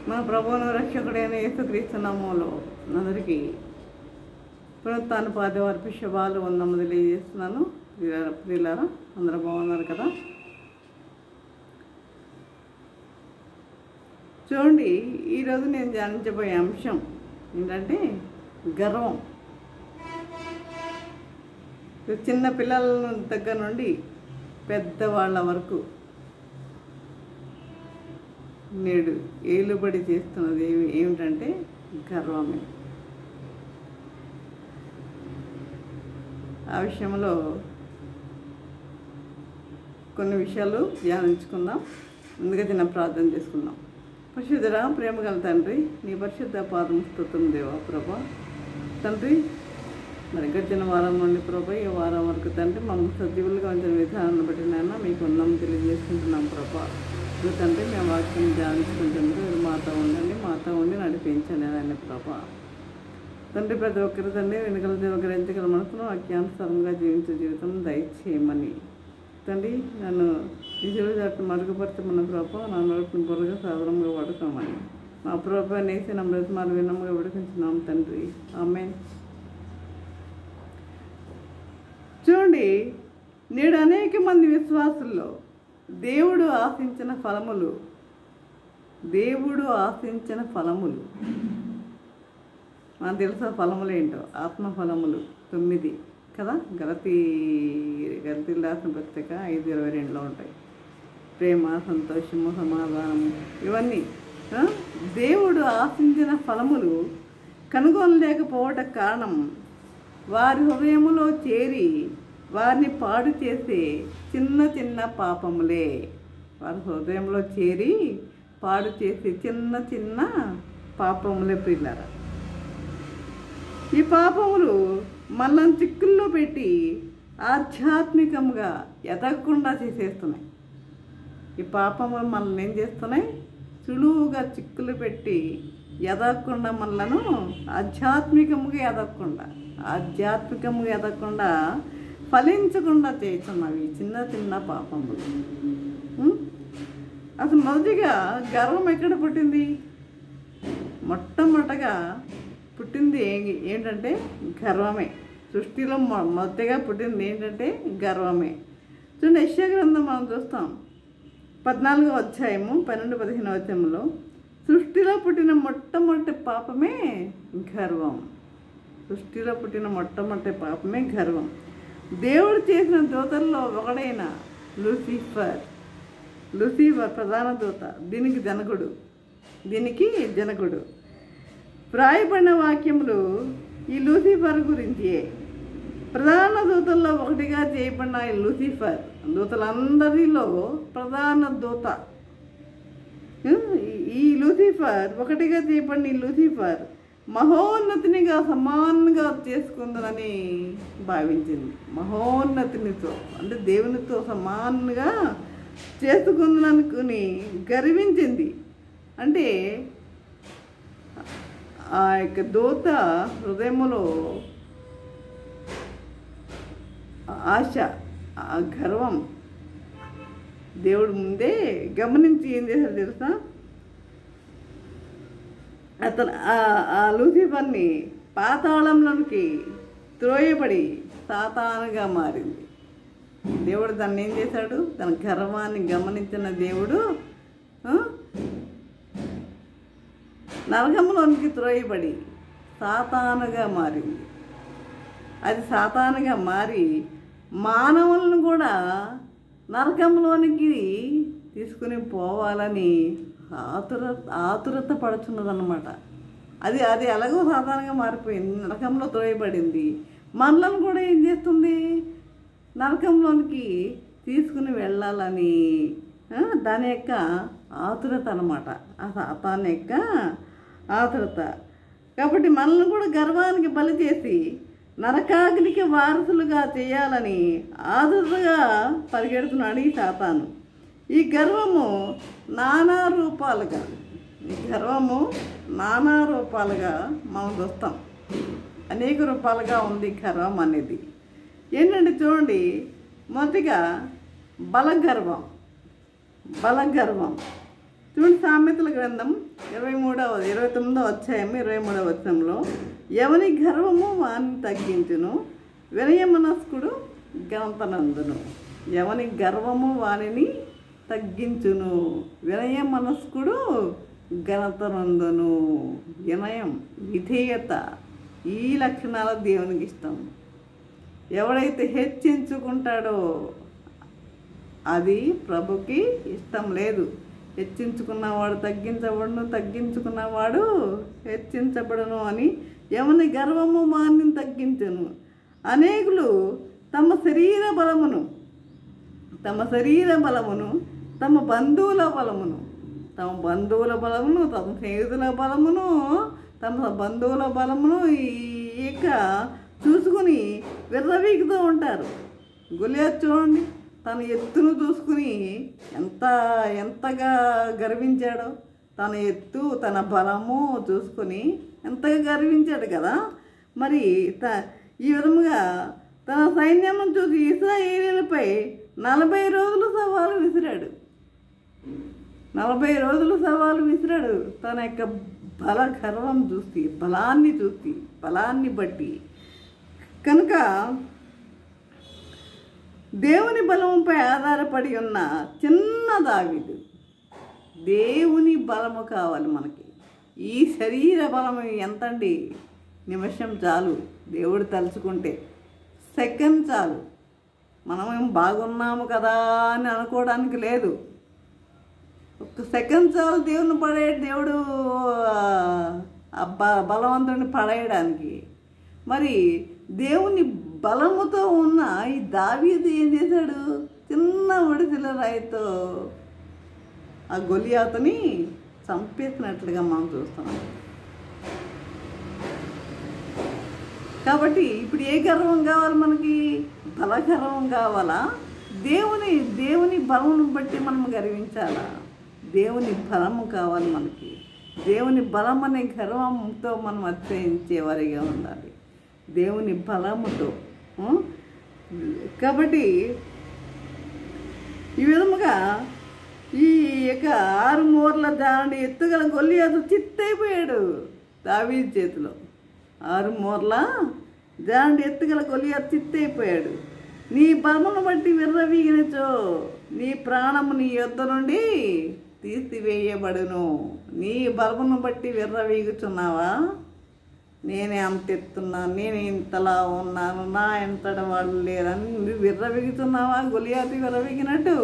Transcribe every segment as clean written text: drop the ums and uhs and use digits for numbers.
మన ప్రభువును రక్షకుడైన యేసుక్రీస్తు నామములో అందరికీ పునరుత్థానపు ఆదివారపు శుభాలు వందనములు తెలియజేస్తున్నాను. ప్రియులారా, అందరూ బాగున్నారు కదా? చూడండి, ఈరోజు నేను ధ్యానించబోయే అంశం ఏంటంటే గర్వం. చిన్న పిల్లల దగ్గర నుండి పెద్దవాళ్ళ వరకు నేడు ఏలుబడి చేస్తున్నది ఏమిటంటే గర్వమే. ఆ విషయంలో కొన్ని విషయాలు ధ్యానించుకుందాం. ముందుగా చిన్న ప్రార్థన చేసుకుందాం. పరిశుద్ధుడా, ప్రేమ గల తండ్రి, నీ పరిశుద్ధ పాదం స్తుతం దేవా ప్రభా. తండ్రి, మరి గడిచిన వారం నుండి ప్రభా ఈ వారం వరకు తండ్రి మమ్మల్ని సజీవులుగా ఉంచిన విధానాన్ని బట్టి నాన్న మీకు ఉన్నాం తెలియజేసుకుంటున్నాం ప్రభా. తండ్రి, మేము వాక్యం ధ్యానించుకుంటుంటే మీరు మాతో ఉండండి, మాతో ఉండి నడిపించండి అని ప్రభా. తండ్రి, ప్రతి ఒక్కరి తండ్రి వెనుకల గ్రహించగల మనసును వాక్యానుసారంగా జీవించే జీవితం దయచేయమని తండ్రి నన్ను నిజులు దాటి మరుగుపరచమన్న ప్రభా. నా నోటిని బుర్రగా సాధారణంగా వాడుకోమని మా ప్రభా నేసి నమ్మలేదు మరి వినమ్గా విడిపించున్నాం తండ్రి. ఆమేన్. చూడండి, నేడు అనేక మంది విశ్వాసుల్లో దేవుడు ఆశించిన ఫలములు మనకు తెలుసా? ఫలములు ఏంటో ఆత్మ ఫలములు 9 కదా. గలతీ రాసిన పత్రిక 5:22 ఉంటాయి. ప్రేమ, సంతోషము, సమాధానము, ఇవన్నీ దేవుడు ఆశించిన ఫలములు కనుగొనలేకపోవటం కారణం వారి హృదయములో చేరి వారిని పాడు చేసే చిన్న చిన్న పాపములే. వారి హృదయంలో చేరి పాడు చేసే చిన్న చిన్న పాపములే ప్రియులారా. ఈ పాపములు మనల్ని చిక్కుల్లో పెట్టి ఆధ్యాత్మికంగా ఎదగకుండా చేసేస్తున్నాయి. ఈ పాపములు మనల్ని ఏం చేస్తున్నాయి? సులువుగా చిక్కులు పెట్టి ఎదగకుండా మనలను ఆధ్యాత్మికంగా ఎదగకుండా ఫలించకుండా చేస్తున్నవి చిన్న చిన్న పాపములు. అసలు మొదటిగా గర్వం ఎక్కడ పుట్టింది? మొట్టమొదటగా పుట్టింది ఏంటంటే గర్వమే. సృష్టిలో మొదటిగా పుట్టింది ఏంటంటే గర్వమే. చూడండి, యెషయా గ్రంథం మనం చూస్తాం 14వ అధ్యాయము 12-15 వచనంలో సృష్టిలో పుట్టిన మొట్టమొదటి పాపమే గర్వం. సృష్టిలో పుట్టిన మొట్టమొదటి పాపమే గర్వం. దేవుడు చేసిన దూతల్లో ఒకడైన లూసిఫర్ ప్రధాన దూత, దీనికి జనకుడు. వ్రాయబడిన వాక్యములు ఈ లూసిఫర్ గురించి. ప్రధాన దూతల్లో ఒకటిగా చేయబడిన ఈ లూసిఫర్ దూతలందరిలో ప్రధాన దూత. ఈ లూసిఫర్ ఒకటిగా చేయబడిన ఈ లూసిఫర్ మహోన్నతినిగా సమానంగా చేసుకుందని భావించింది. మహోన్నతినితో అంటే దేవునితో సమానంగా చేసుకుందని అనుకుని గర్వించింది. అంటే ఆ యొక్క దూత హృదయములో ఆశ, ఆ గర్వం దేవుడు ముందే గమనించి ఏం చేశారు తెలుసా? అతను ఆ లూసిఫర్ని పాతాళంలోనికి త్రోయబడి సాతానుగా మారింది. దేవుడు దాన్ని ఏం చేశాడు? తన గర్వాన్ని గమనించిన దేవుడు నరకంలోనికి త్రోయబడి సాతానుగా మారింది. అది సాతానుగా మారి మానవులను కూడా నరకంలోనికి తీసుకుని పోవాలని ఆతురత పడుచున్నదన్నమాట. అది ఎలాగో సాధారణంగా మారిపోయింది, నరకంలో త్రోయబడింది. మనలను కూడా ఏం చేస్తుంది? నరకంలోనికి తీసుకుని వెళ్ళాలని దాని యొక్క ఆతురత అన్నమాట. ఆ సాతాను యొక్క ఆతురత. కాబట్టి మనల్ని కూడా గర్వానికి బలి చేసి నరకాగ్నికి వారసులుగా చేయాలని ఆతురతగా పరిగెడుతున్నాడు ఈ సాతాను. ఈ గర్వము నానా రూపాలుగా మనం చూస్తాం. అనేక రూపాలుగా ఉంది గర్వం అనేది. ఏంటంటే చూడండి, మొదటిగా బలగర్వం. చూడండి, సామెతల గ్రంథం 29వ అధ్యాయం 23వ వచనంలో, ఎవని గర్వము వాని తగ్గించును, వినయ మనస్కుడు ఘనతనందును. ఎవని గర్వము వానిని తగ్గించును, వినయ మనస్కుడు ఘనతనందును. వినయం, విధేయత, ఈ లక్షణాలు దేవునికి ఇష్టం. ఎవడైతే హెచ్చించుకుంటాడో అది ప్రభుకి ఇష్టం లేదు. హెచ్చించుకున్నవాడు తగ్గించబడును, తగ్గించుకున్నవాడు హెచ్చించబడును అని ఎవని గర్వము వానిని తగ్గించును. అనేకులు తమ శరీర బలమును, తమ బంధువుల బలమును, తమ స్నేహితుల బలమును ఇక చూసుకుని విర్రవీగుతూ ఉంటారు. గొలియాతు చూడండి, తన ఎత్తును చూసుకుని ఎంతగా గర్వించాడో. తన ఎత్తు, తన బలము చూసుకుని ఎంతగా గర్వించాడు కదా. మరి ఈ విధముగా తన సైన్యం చూసి ఇశ్రాయేలీయులపై 40 రోజులు సవాలు విసిరాడు. 40 రోజులు సవాలు విసిరాడు. తన యొక్క గర్వం చూసి, బలాన్ని బట్టి. కనుక దేవుని బలముపై ఆధారపడి ఉన్న చిన్న దావీదు, దేవుని బలము కావాలి మనకి. ఈ శరీర బలం ఎంతండి? నిమిషం చాలు దేవుడు తలుచుకుంటే, సెకండ్ చాలు. మనమేం బాగున్నాము కదా అని అనుకోవడానికి లేదు. ఒక సెకండ్ చాలు దేవుడు బలవంతుడిని పడేయడానికి. మరి దేవుని బలముతో ఉన్న ఈ దావీదు ఏం చేశాడు? చిన్న ఒడిసిల రాయితో ఆ గొలియాతుని చంపేసినట్లుగా మనం చూస్తున్నాం. కాబట్టి ఇప్పుడు ఏ గర్వం కావాలి మనకి? బలగర్వం కావాలా? దేవుని బలమును బట్టి మనం గర్వించాలా? దేవుని బలము కావాలి మనకి. దేవుని బలం అనే గర్వంతో మనం అతిశయించేవారిగా ఉండాలి, దేవుని బలముతో. కాబట్టి ఈ విధముగా ఈ యొక్క 6 మూరల దాని ఎత్తుగల గొలియాతు చిత్తైపోయాడు దావీదు చేతిలో. 6 మూరల దాని ఎత్తుగల గొలియాతు చిత్తైపోయాడు. నీ బలమును బట్టి విర్రవీగినచో నీ ప్రాణము నీ యొద్ద నుండి తీసివేయబడును. నీ బలమును బట్టి విర్రవీగుచున్నావా? నేనే అంత ఎత్తున్నాను, నేను ఇంతలా ఉన్నాను, నా ఎంతటి వాళ్ళు లేరని నువ్వు విర్రవీగుతున్నావా? గొలియాతు విర్రవీగినట్టు.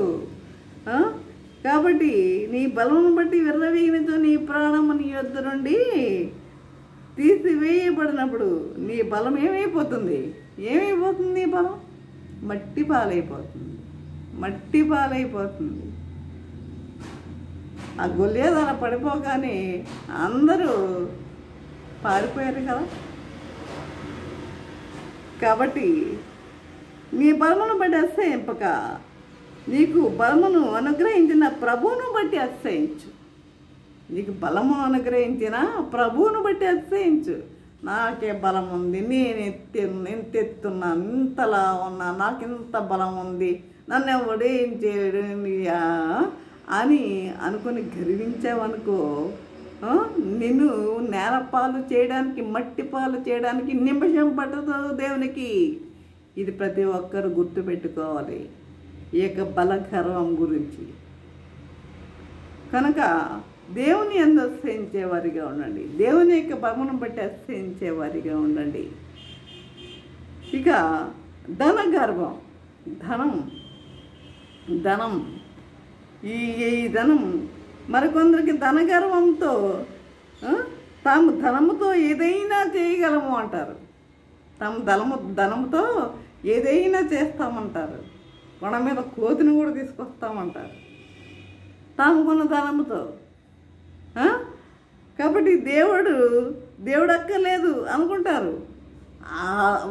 కాబట్టి నీ బలమును బట్టి విర్రవీగినచో నీ ప్రాణము నీ యొద్ద నుండి తీసివేయబడినప్పుడు నీ బలం ఏమైపోతుంది? నీ బలం మట్టి పాలైపోతుంది. ఆ గొలియాతు అలా పడిపోగానే అందరూ పారిపోయారు కదా. కాబట్టి నీ బలమును బట్టి అతిశయింపక నీకు బలమును అనుగ్రహించిన ప్రభువును బట్టి అతిశయించు. నీకు బలమును అనుగ్రహించిన ప్రభువును బట్టి అతిశయించు. నాకే బలం ఉంది, ఎంత ఎత్తున్నాను, ఇంతలా ఉన్నా, నాకు ఇంత బలం ఉంది, నన్ను ఎవడేం చేయడు అని అనుకుని గర్వించావనుకో, నిన్ను నేలపాలు చేయడానికి, మట్టి పాలు చేయడానికి నిమిషం పట్టుతుంది దేవునికి. ఇది ప్రతి ఒక్కరు గుర్తుపెట్టుకోవాలి ఈ యొక్క బలగర్వం గురించి. కనుక దేవుని యందు అతిశయించేవారిగా ఉండండి, దేవుని యొక్క బలమును బట్టి అతిశయించేవారిగా ఉండండి. ఇక ధనగర్వం, ధనం ఈ ధనం మరికొందరికి ధనగర్వంతో తాము ధనముతో ఏదైనా చేయగలము అంటారు. తాము ధనముతో ఏదైనా చేస్తామంటారు. కొండ మీద కోతిని కూడా తీసుకొస్తామంటారు తాముకున్న ధనముతో. కాబట్టి దేవుడు అక్కర్లేదు అనుకుంటారు.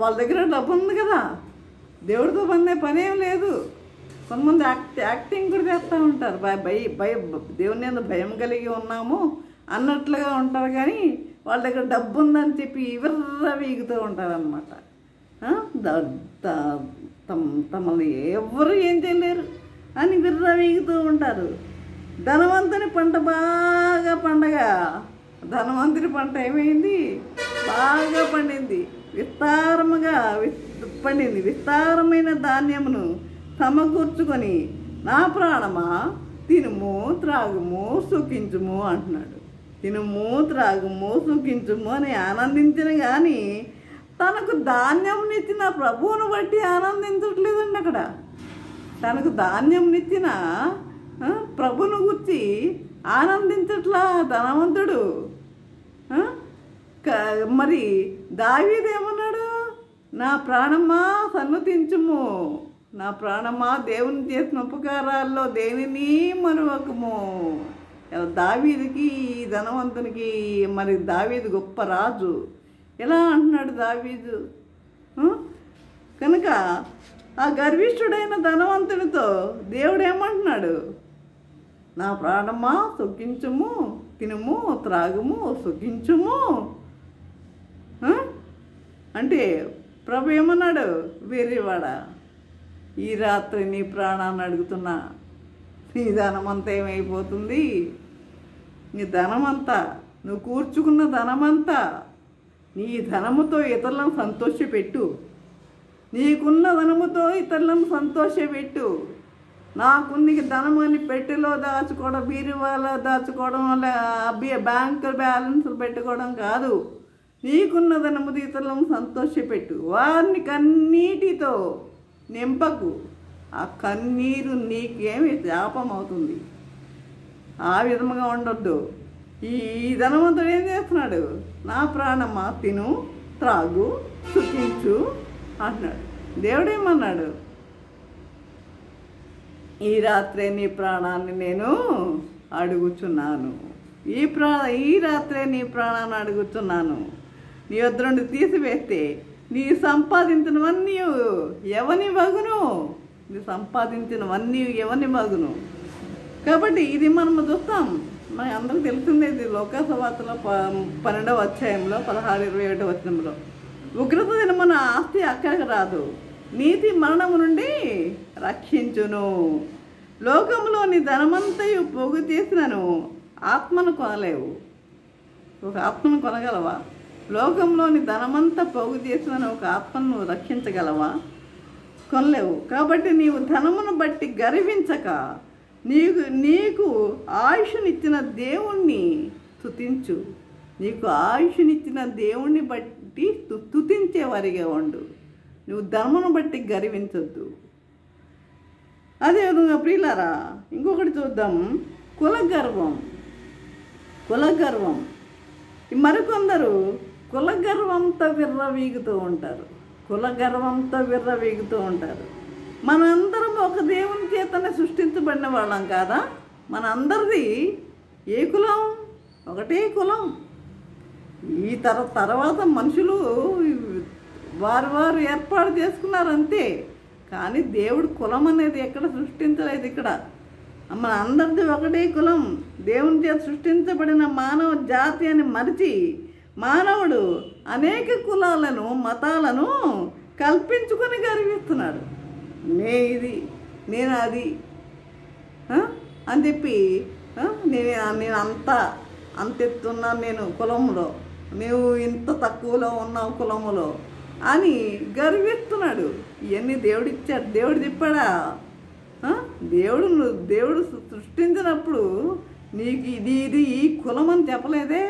వాళ్ళ దగ్గర డబ్బు ఉంది కదా, దేవుడితో పనేం లేదు. కొంతమంది యాక్టింగ్ కూడా చేస్తూ ఉంటారు. దేవుని మీద భయం కలిగి ఉన్నాము అన్నట్లుగా ఉంటారు. కానీ వాళ్ళ దగ్గర డబ్బు ఉందని చెప్పి విర్రవీగుతూ ఉంటారు అన్నమాట. తమల్ని ఎవరు ఏం చేయలేరు అని విర్రవీగుతూ ఉంటారు. ధనవంతుని పంట బాగా పండగా ధనవంతుని పంట ఏమైంది? బాగా పండింది, విస్తారముగా పండింది. విస్తారమైన ధాన్యమును సమకూర్చుకొని నా ప్రాణమా తినుము త్రాగుము సుఖించుము అంటున్నాడు. తినుము త్రాగుము సుఖించుము అని ఆనందించిన కానీ తనకు ధాన్యంనిచ్చిన ప్రభువును బట్టి ఆనందించట్లేదండి. అక్కడ తనకు ధాన్యంనిచ్చిన ప్రభువును గురించి ఆనందించట్లా ధనవంతుడు. మరి దావీదు ఏమన్నాడు? నా ప్రాణమా సన్నతించుము, నా ప్రాణమా దేవుని చేసిన ఉపకారాల్లో దేనిని మరువకము. దావీదుకి ధనవంతునికి మరి దావీదు గొప్ప రాజు. ఎలా అంటున్నాడు దావీదు? కనుక ఆ గర్విష్ఠుడైన ధనవంతునితో దేవుడు ఏమంటున్నాడు? నా ప్రాణమా సుఖించుము, తినుము త్రాగుము సుఖించుము అంటే ప్రభు ఏమన్నాడు? వెర్రివాడా, ఈ రాత్రి నీ ప్రాణాన్ని అడుగుతున్నా, నీ ధనమంతా ఏమైపోతుంది? నీ ధనమంతా, నువ్వు కూర్చుకున్న ధనమంతా, నీ ధనముతో ఇతరులను సంతోషపెట్టు. నీకున్న ధనముతో ఇతరులను సంతోషపెట్టు. నాకు నీకు ధనం అని పెట్టెలో దాచుకోవడం, బీరువాలో దాచుకోవడం వల్ల బ్యాంకు బ్యాలెన్స్లు పెట్టుకోవడం కాదు. నీకున్న ధనముతో ఇతరులను సంతోషపెట్టు. వారిని కన్నీటితో నింపకు. ఆ కన్నీరు నీకేమి శాపం అవుతుంది. ఆ విధముగా ఉండొద్దు. ఈ ధనవంతుడు ఏం చేస్తున్నాడు? నా ప్రాణమా తిను త్రాగు సుఖించు అంటున్నాడు. దేవుడేమన్నాడు? ఈ రాత్రే నీ ప్రాణాన్ని నేను అడుగుచున్నాను. ఈ రాత్రే నీ ప్రాణాన్ని అడుగుతున్నాను. నీ వద్ద నుండి తీసివేస్తే నీ సంపాదించినవన్నీ ఎవని మగును? నీ సంపాదించినవన్నీ ఎవని మగును? కాబట్టి ఇది మనము చూస్తాం. మనకి అందరికి తెలిసిందే. ఇది లోకసువార్తలో 12వ అధ్యాయంలో 16-27 వచనంలో, ఉగ్రత దినమున ఆస్తి అక్కడికి రాదు, నీతి మరణము నుండి రక్షించును. లోకంలోని ధనమంతయు పోగు చేసినను ఆత్మను కొనలేవు. ఒక ఆత్మను కొనగలవా? లోకంలోని ధనమంతా పోగు చేసినను ఒక ఆత్మను రక్షించగలవా? కొనలేవు. కాబట్టి నీవు ధనమును బట్టి గర్వించక నీకు ఆయుష్నిచ్చిన దేవుణ్ణి స్తుతించు. నీకు ఆయుష్నిచ్చిన దేవుణ్ణి బట్టి స్తుతించేవారిగా ఉండు. నువ్వు ధనమును బట్టి గర్వించొద్దు. అదేవిధంగా ప్రియులారా, ఇంకొకటి చూద్దాం. కులగర్వం. మరికొందరు కులగర్వంతో విర్రవీగుతూ ఉంటారు. మనందరం ఒక దేవుని చేతనే సృష్టించబడిన వాళ్ళం కాదా? మనందరిది ఏ కులం? ఒకటే కులం. ఈ తర్వాత మనుషులు వారు ఏర్పాటు చేసుకున్నారు అంతే. కానీ దేవుడు కులం అనేది ఎక్కడ సృష్టించలేదు. ఇక్కడ మన అందరిది ఒకటే కులం. దేవుని చేత సృష్టించబడిన మానవ జాతి అని మరిచి మానవుడు అనేక కులాలను మతాలను కల్పించుకొని గర్విస్తున్నాడు. నేను అది అని చెప్పి నేను అంతెత్తున్నాను నేను కులంలో, నువ్వు ఇంత తక్కువలో ఉన్నావు కులములో అని గర్విస్తున్నాడు. ఇవన్నీ దేవుడిచ్చాడు. దేవుడు చెప్పాడా? దేవుడు సృష్టించినప్పుడు నీకు ఇది ఈ కులం అని చెప్పలేదే.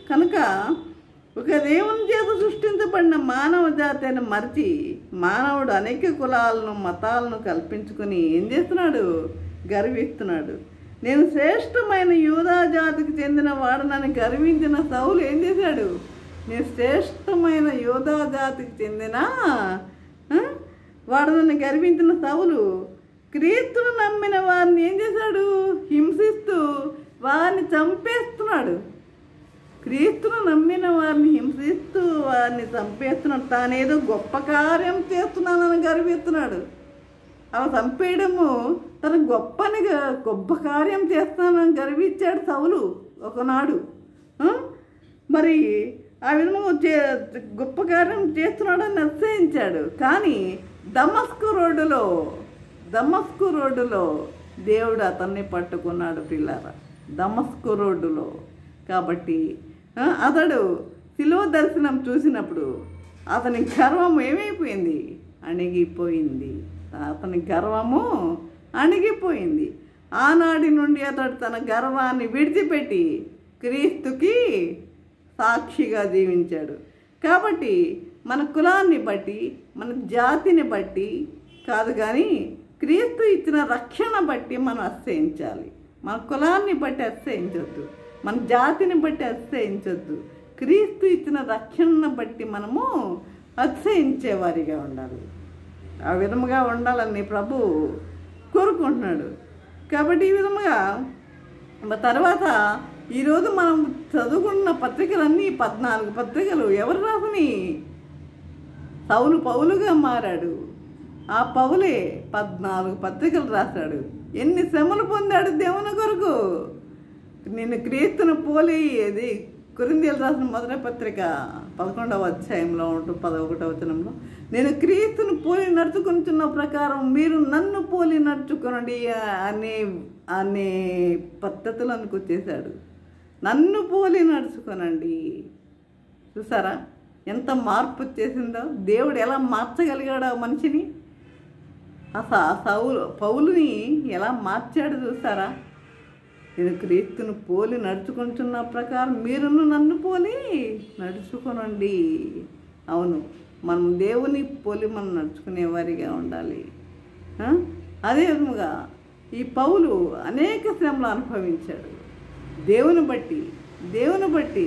కనుక ఒక దేవుని చేత సృష్టించబడిన మానవ జాతి అని మరిచి మానవుడు అనేక కులాలను మతాలను కల్పించుకొని ఏం చేస్తున్నాడు? గర్విస్తున్నాడు. నేను శ్రేష్టమైన యూదా జాతికి చెందిన వాడనని గర్వించిన సౌలు ఏం చేశాడు? నేను శ్రేష్టమైన యూదా జాతికి చెందిన వాడనని గర్వించిన సౌలు క్రీస్తును నమ్మిన వారిని ఏం చేశాడు? హింసిస్తూ వారిని చంపేస్తున్నాడు. క్రీస్తును నమ్మిన వారిని హింసిస్తూ వారిని చంపేస్తున్నాడు. తానేదో గొప్ప కార్యం చేస్తున్నానని గర్విస్తున్నాడు. అలా చంపేయడము తన గొప్ప కార్యం చేస్తానని గర్వించాడు సౌలు ఒకనాడు. మరి ఆ విధంగా గొప్ప కార్యం చేస్తున్నాడని నిశ్చయించాడు. కానీ దమస్కు రోడ్డులో దేవుడు అతన్ని పట్టుకున్నాడు పిల్లారా దమస్కు రోడ్డులో. కాబట్టి అతడు శిలువ దర్శనం చూసినప్పుడు అతని గర్వం ఏమైపోయింది? అణిగిపోయింది. అతని గర్వము అణిగిపోయింది. ఆనాటి నుండి అతడు తన గర్వాన్ని విడిచిపెట్టి క్రీస్తుకి సాక్షిగా జీవించాడు. కాబట్టి మన కులాన్ని బట్టి, మన జాతిని బట్టి కాదు, కానీ క్రీస్తు ఇచ్చిన రక్షణ బట్టి మనం అతిశయించాలి. మన కులాన్ని బట్టి అతిశయించొద్దు, మన జాతిని బట్టి అతిశయించొద్దు. క్రీస్తు ఇచ్చిన రక్షణను బట్టి మనము అతిశయించేవారిగా ఉండాలి. ఆ విధముగా ఉండాలని ప్రభు కోరుకుంటున్నాడు. కాబట్టి ఈ విధముగా తర్వాత ఈరోజు మనం చదువుకున్న పత్రికలన్నీ 14 పత్రికలు ఎవరు రాసుని? సౌలు పౌలుగా మారాడు. ఆ పౌలే 14 పత్రికలు రాశాడు. ఎన్ని శ్రమలు పొందాడు దేవుని కొరకు. నేను క్రీస్తును పోలి అది కొరింథీయులకు రాసిన మొదటి పత్రిక 11వ అధ్యాయంలో ఉంటుంది 11వ వచనంలో, నేను క్రీస్తును పోలి నడుచుకుంటున్న ప్రకారం మీరు నన్ను పోలి నడుచుకోనండి అనే పద్ధతులకు వచ్చేసాడు. నన్ను పోలి నడుచుకోనండి. చూసారా ఎంత మార్పు వచ్చేసిందో? దేవుడు ఎలా మార్చగలిగాడు ఆ మనిషిని, పౌలుని ఎలా మార్చాడు చూసారా? నేను క్రీస్తును పోలి నడుచుకుంటున్న ప్రకారం మీరును నన్ను పోలి నడుచుకోనండి. అవును, మనం దేవుని పోలి మనం నడుచుకునేవారిగా ఉండాలి. అదే విధముగా ఈ పౌలు అనేక శ్రమలు అనుభవించాడు. దేవుని బట్టి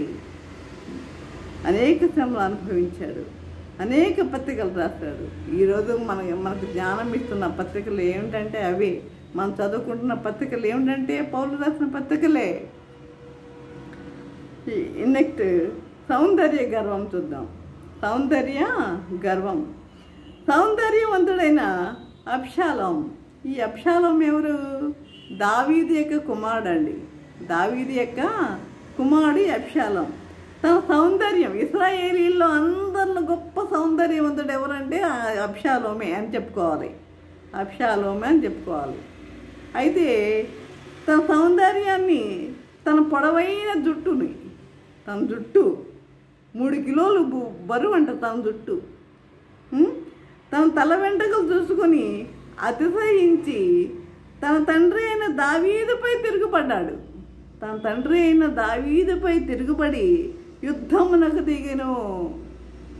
అనేక శ్రమలు అనుభవించాడు. అనేక పత్రికలు రాశాడు. ఈరోజు మనకు జ్ఞానం ఇస్తున్న పత్రికలు ఏమిటంటే అవే. మనం చదువుకుంటున్న పత్రికలు ఏమిటంటే పౌలు రాసిన పత్రికలే. నెక్స్ట్ సౌందర్య గర్వం చూద్దాం. సౌందర్య గర్వం. సౌందర్యవంతుడైన అబ్షాలోం. ఈ అబ్షాలోం ఎవరు? దావీదు యొక్క కుమారుడు అండి. దావీదు యొక్క కుమారుడు అబ్షాలోం. తన సౌందర్యం, ఇశ్రాయేలీల్లో అందరిలో గొప్ప సౌందర్యవంతుడు ఎవరంటే అబ్షాలోమే అని చెప్పుకోవాలి. అయితే తన సౌందర్యాన్ని, తన పొడవైన జుట్టుని, తన జుట్టు 3 కిలోలు బరువు అంట తన జుట్టు, తన తల వెంట్రుకలు చూసుకొని అతిశయించి తన తండ్రి అయిన దావీదుపై తిరుగుబడ్డాడు. తన తండ్రి అయిన దావీదుపై తిరుగుబడి యుద్ధమునకు దిగెను.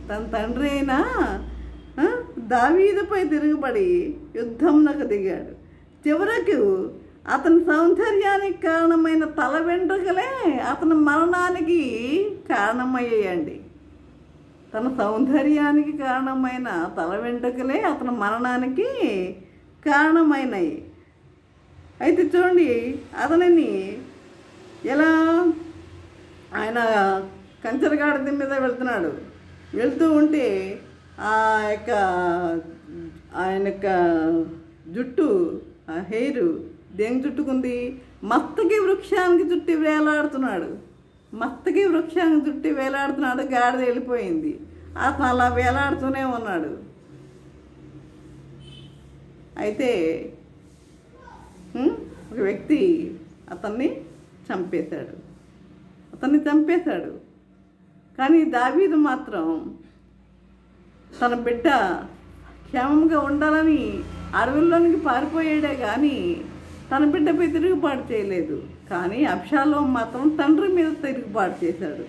తన తండ్రి అయిన దావీదుపై తిరుగుబడి యుద్ధమునకు దిగాడు. చివరకు అతని సౌందర్యానికి కారణమైన తల వెంట్రుకలే అతని మరణానికి కారణమయ్యాయండి. తన సౌందర్యానికి కారణమైన తల వెంట్రుకలే అతని మరణానికి కారణమైనవి. అయితే చూడండి, అతనిని ఎలా ఆయన కంచరగాడి మీద వెళ్తూ ఉంటే ఆయన యొక్క జుట్టు, ఆ హెయిర్ దేనికి చుట్టుకుంది? మస్తకి వృక్షానికి చుట్టి వేలాడుతున్నాడు. గాడిద వెళ్ళిపోయింది. అతను అలా వేలాడుతూనే ఉన్నాడు. అయితే ఒక వ్యక్తి అతన్ని చంపేశాడు. కానీ దావీదు మాత్రం తన బిడ్డ క్షేమంగా ఉండాలని అడవుల్లోనికి పారిపోయాడే కానీ తన బిడ్డపై తిరుగుబాటు చేయలేదు. కానీ అబ్షాలోం మాత్రం తండ్రి మీద తిరుగుబాటు చేశాడు.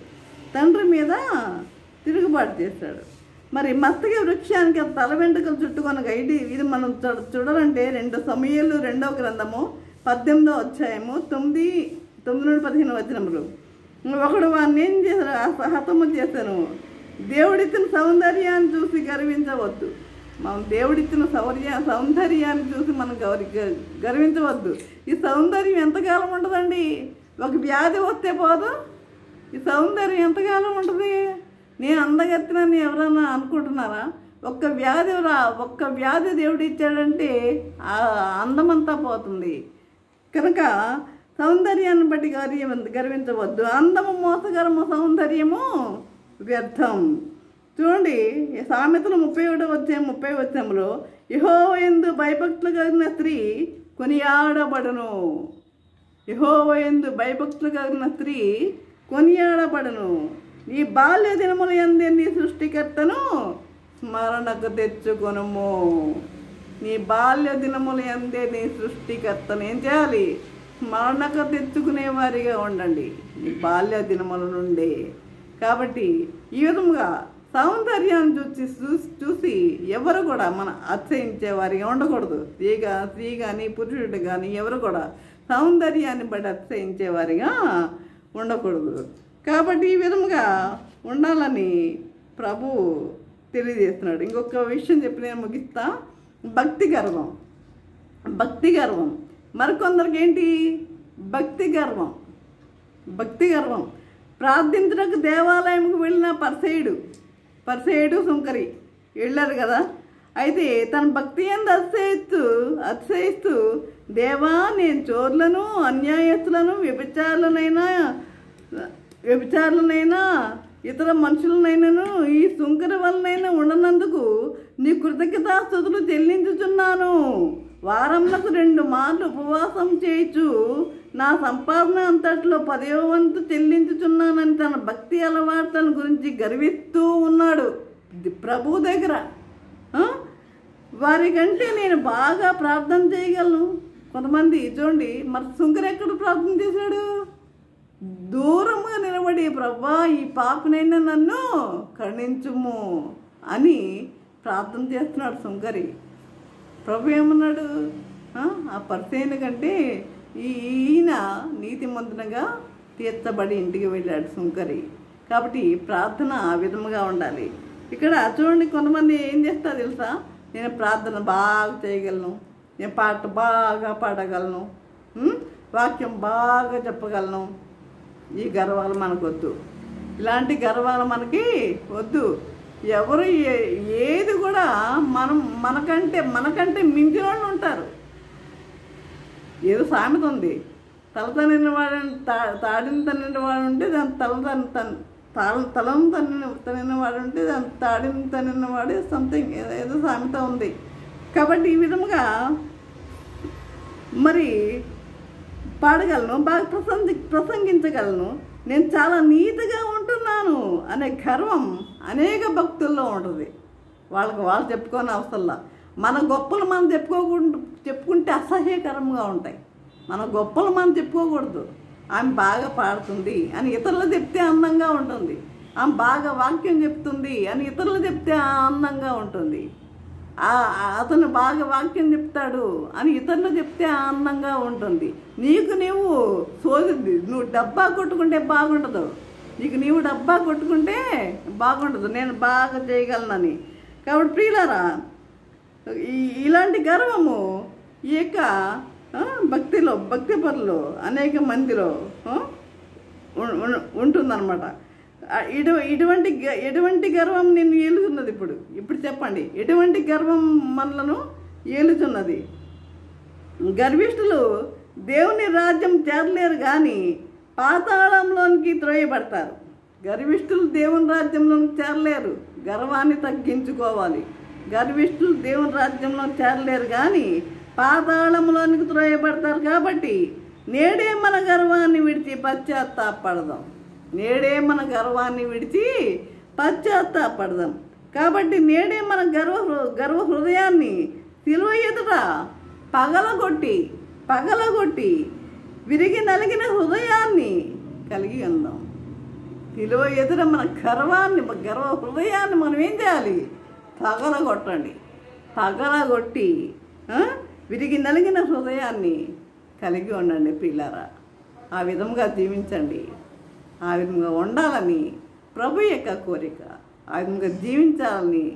మరి మస్తకి వృక్షానికి తల వెంట్రుకలు చుట్టుకొనగా ఇది మనం చూడాలంటే 2 సమూయేలు 2వ గ్రంథము 18వ అధ్యాయము 9-15 వచనములు. ఒకడు వాడిని ఏం చేశాడు? హతము చేశాను. దేవుడిచ్చిన సౌందర్యాన్ని చూసి గర్వించవద్దు. మనం దేవుడిచ్చిన సౌందర్యాన్ని చూసి మనం గర్వించవద్దు. ఈ సౌందర్యం ఎంతకాలం ఉంటుందండి? ఒక వ్యాధి వస్తే పోదు. ఈ సౌందర్యం ఎంతకాలం ఉంటుంది? నేను అందగత్తినని ఎవరన్నా అనుకుంటున్నారా? ఒక్క వ్యాధి దేవుడు ఇచ్చాడంటే ఆ అందమంతా పోతుంది. కనుక సౌందర్యాన్ని బట్టి గర్వించవద్దు. అందము మోసగరము, సౌందర్యము వ్యర్థం. చూడండి, సామెతలు 31 అధ్యాయం 30 వచనంలో యెహోవా యందు భయభక్తులు కలిగిన స్త్రీ కొనియాడబడును. యెహోవా యందు భయభక్తులు కలిగిన స్త్రీ కొనియాడబడును. నీ బాల్య దినముల యందే నీ సృష్టికర్తను స్మరణకు తెచ్చుకొనుము. నీ బాల్య దినముల యందే నీ సృష్టికర్తను ఏం చేయాలి? స్మరణకు తెచ్చుకునే వారిగా ఉండండి నీ బాల్య దినముల నుండే. కాబట్టి ఈ విధముగా సౌందర్యాన్ని చూసి ఎవరు కూడా మన అతిశయించే వారిగా ఉండకూడదు. స్త్రీ కానీ పురుషుడు కానీ ఎవరు కూడా సౌందర్యాన్ని బట్టి అతిశయించే వారిగా ఉండకూడదు. కాబట్టి ఈ విధముగా ఉండాలని ప్రభు తెలియజేస్తున్నాడు. ఇంకొక విషయం చెప్పి నేను ముగిస్తా. భక్తి గర్వం మరికొందరికి ఏంటి? భక్తి గర్వం ప్రార్థించడానికి దేవాలయంకు వెళ్ళిన పరిసయుడు సుంకరి వెళ్ళారు కదా. అయితే తన భక్తి యందు అతిశయిస్తూ దేవా, నేను చోర్లను, అన్యాయస్తులను, వ్యభిచారులనైనా ఇతర మనుషులనైనాను ఈ సుంకరి వలనైనా ఉండనందుకు నీ కృతజ్ఞతాస్తుతులు చెల్లించుచున్నాను. వారములకు 2 మార్లు ఉపవాసం చేయుచు నా సంపాదన అంతట్లో 10వ వంతు చెల్లించుచున్నానని తన భక్తి అలవాట్లను గురించి గర్విస్తూ ఉన్నాడు ప్రభు దగ్గర. వారికంటే నేను బాగా ప్రార్థన చేయగలను. కొంతమంది చూడండి, మరి సుంకరి ఎక్కడ ప్రార్థన చేశాడు? దూరంగా నిలబడి, ప్రభా ఈ పాపనైనా నన్ను కరుణించుము అని ప్రార్థన చేస్తున్నాడు సుంకరి. ప్రభు ఏమన్నాడు? ఆ పరిసయ్యుని కంటే ఈయన నీతిమంతునిగా తీర్చబడి ఇంటికి వెళ్ళాడు సుంకరి. కాబట్టి ప్రార్థన ఆ విధముగా ఉండాలి. ఇక్కడ చూడండి, కొంతమంది ఏం చేస్తారు తెలుసా? నేను ప్రార్థన బాగా చేయగలను, నేను పాట బాగా పాడగలను, వాక్యం బాగా చెప్పగలను. ఈ గర్వాలు మనకు వద్దు. ఇలాంటి గర్వాలు మనకి వద్దు. ఎవరు ఏది కూడా మనకంటే మించిన వాళ్ళు ఉంటారు. ఏదో సామెత ఉంది, తలతనిన వాడు తాడిని తన్నిన వాడు ఉంటే దాని తలను తన్నిన వాడు ఉంటే దాని తాడిని తన్నిన వాడు సంథింగ్ ఏదో సామెత ఉంది. కాబట్టి ఈ విధముగా మరి పాడగలను, బాగా ప్రసంగించగలను, నేను చాలా నీతిగా ఉంటున్నాను అనే గర్వం అనేక భక్తుల్లో ఉంటుంది. వాళ్ళు చెప్పుకోని అవసరంలా. మన గొప్పలు మనం చెప్పుకుంటే అసహ్యకరంగా ఉంటాయి. మన గొప్పలు మనం చెప్పుకోకూడదు. ఆమె బాగా పాడుతుంది అని ఇతరులు చెప్తే అందంగా ఉంటుంది. ఆమె బాగా వాక్యం చెప్తుంది అని ఇతరులు చెప్తే ఆనందంగా ఉంటుంది. అతను బాగా వాక్యం చెప్తాడు అని ఇతరులు చెప్తే ఆనందంగా ఉంటుంది. నువ్వు డబ్బా కొట్టుకుంటే బాగుండదు. నీవు డబ్బా కొట్టుకుంటే బాగుండదు, నేను బాగా చేయగలనని. కాబట్టి ప్రియులారా, ఇలాంటి గర్వము ఈ యొక్క భక్తి పరులు అనేక మందిలో ఉంటుందన్నమాట. ఎటువంటి గర్వం నేను ఏలుతున్నది? ఇప్పుడు చెప్పండి, ఎటువంటి గర్వం మనలను ఏలుతున్నది? గర్విష్ఠులు దేవుని రాజ్యం చేరలేరు కానీ పాతాళంలోనికి త్రోయబడతారు. గర్విష్ఠులు దేవుని రాజ్యంలోనికి చేరలేరు, గర్వాన్ని తగ్గించుకోవాలి. గర్విష్ఠులు దేవుని రాజ్యంలో చేరలేరు కానీ పాతాళంలోనికి త్రోయబడతారు. కాబట్టి నేడే మన గర్వాన్ని విడిచి పశ్చాత్తాపడదాం. కాబట్టి నేడే మన గర్వ హృదయాన్ని సిలువ ఎదుట పగలగొట్టి విరిగి నలిగిన హృదయాన్ని కలిగి ఉందాం. సిలువ ఎదుట మన గర్వ హృదయాన్ని మనం ఏం చేయాలి? పగలగొట్టి విరిగి నలిగిన హృదయాన్ని కలిగి ఉండండి పిల్లారా. ఆ విధంగా జీవించండి. ఆ విధంగా ఉండాలని ప్రభు యొక్క కోరిక. ఆ విధంగా జీవించాలని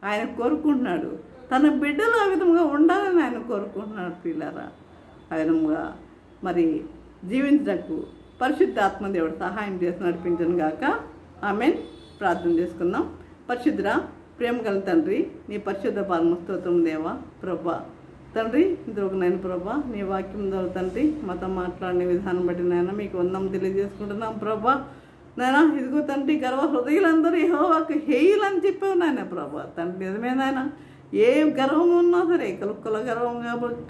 ఆయన కోరుకుంటున్నాడు. తన బిడ్డలు ఆ విధంగా ఉండాలని ఆయన కోరుకుంటున్నాడు పిల్లారా. ఆ విధంగా మరి జీవించడానికి పరిశుద్ధాత్మ దేవుడు సహాయం చేసి నడిపించను గాక. ఆమేన్. ప్రార్థన చేసుకుందాం. పరిశుద్ధుడా, ప్రేమ గల తండ్రి, నీ పరిశుద్ధ పాదముస్తోత్రం దేవా. ప్రభా తండ్రి, ఇంతవరకు ప్రభా నీ వాక్యం ద్వారా తండ్రి మాతో మాట్లాడిన విధానం బట్టి నాయన మీకు వందనం తెలియజేసుకుంటున్నాం ప్రభా. నాయన ఇదిగో తండ్రి, గర్వ హృదయులందరూ యెహోవాకు హేయులని చెప్పావు నాయన ప్రభా. తండ్రి నిజమే నాయన, ఏ గర్వం ఉన్నా సరే, కుల గర్వం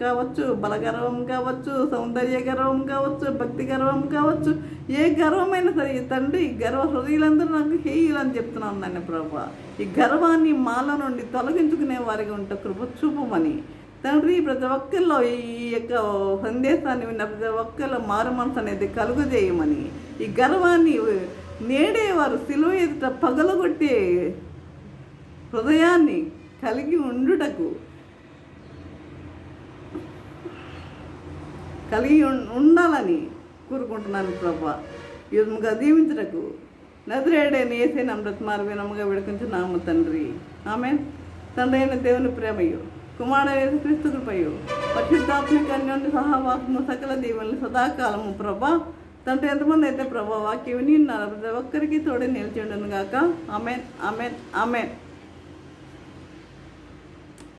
కావచ్చు, బల గర్వం కావచ్చు, సౌందర్య గర్వం కావచ్చు, భక్తి గర్వం కావచ్చు, ఏ గర్వమైనా సరే తండ్రి, గర్వ హృదయులందరూ నాకు హేయులని చెప్తున్నాను నాయన ప్రభా. ఈ గర్వాన్ని మాల నుండి తొలగించుకునే వారిగా ఉంటే కృప చూపమని తండ్రి, ప్రతి ఒక్కరిలో ఈ యొక్క సందేశాన్ని విన్న ప్రతి ఒక్కరిలో మారు మనసు అనేది కలుగజేయమని, ఈ గర్వాన్ని నేడే వారు సిలువ ఎదుట పగలగొట్టే హృదయాన్ని కలిగి ఉండాలని కోరుకుంటున్నాను ప్రభా. యుద్ధముగా దీవించుటకు నజరేయుడైన యేసయ్య నామమున వినమ్రముగా వేడుకొంచున్నాము తండ్రి. ఆమేన్. తండ్రి అయిన దేవుని ప్రేమయు, కుమారుడైన యేసుక్రీస్తు కృపయు, పరిశుద్ధాత్మిక అన్యోన్య సహవాసము సకల దీవెనలు సదాకాలము ప్రభా. తండ్రి, ఎంతమంది అయితే ప్రభా వాక్యం విని ఉన్నారు ప్రతి ఒక్కరికి తోడే నిలిచి ఉండను గాక. ఆమేన్, ఆమేన్, ఆమేన్.